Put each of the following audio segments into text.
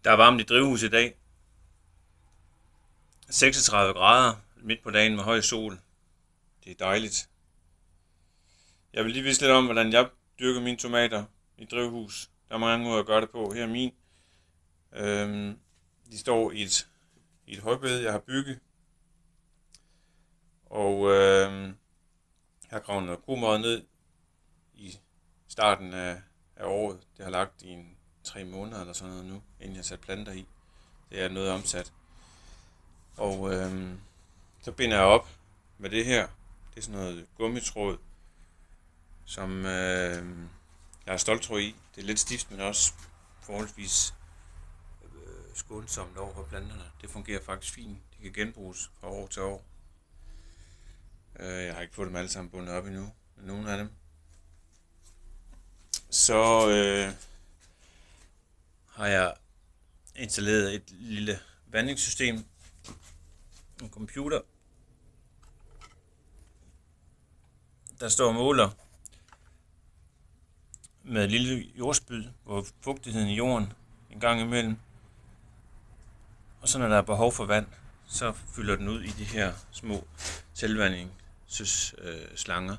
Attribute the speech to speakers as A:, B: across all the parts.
A: Der er varmt i drivhuset i dag. 36 grader midt på dagen med høj sol. Det er dejligt. Jeg vil lige vise lidt om, hvordan jeg dyrker mine tomater i drivhus. Der er mange måder at gøre det på. Her er min. De står i et højbed, jeg har bygget. Og jeg har gravet noget komod ned i starten af året. Det har lagt i 3 måneder eller sådan noget nu, inden jeg satte planter i. Det er noget omsat. Og så binder jeg op med det her. Det er sådan noget gummitråd, som jeg har stoltråd i. Det er lidt stift, men også forholdsvis skånsomt over for planterne. Det fungerer faktisk fint. De kan genbruges fra år til år. Jeg har ikke fået dem alle sammen bundet op endnu, men nogle af dem. Så har jeg installeret et lille vandingssystem, en computer, der står og måler med et lille jordspyd, hvor fugtigheden i jorden en gang imellem. Og så når der er behov for vand, så fylder den ud i de her små selvvandingsslanger.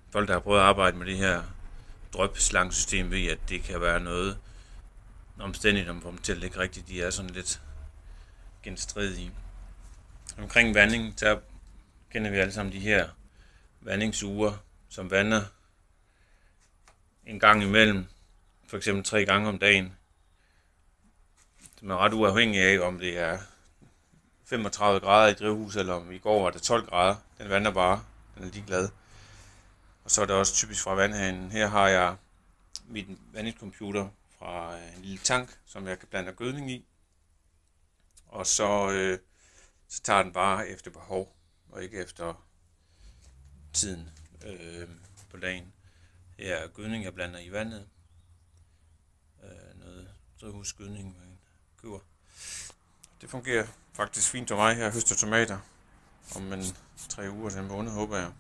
A: Folk, der har prøvet at arbejde med det her drypslangesystem, ved, at det kan være noget omstændigt, om dem til at ligge rigtigt. De er sådan lidt genstridige. Omkring vanding, der kender vi alle sammen de her vandingsuger, som vander en gang imellem, for eksempel 3 gange om dagen. Det er ret uafhængig af, om det er 35 grader i drivhuset, eller om i går var det 12 grader. Den vander bare, den er ligeglad. Og så er det også typisk fra vandhanen. Her har jeg mit vandingscomputer fra en lille tank, som jeg kan blande gødning i. Og så tager den bare efter behov, og ikke efter tiden på dagen. Her er gødning, jeg blander i vandet. Noget drivhusgødning, man køber. Det fungerer faktisk fint for mig her. Jeg høster tomater om 3 uger til en måned, håber jeg.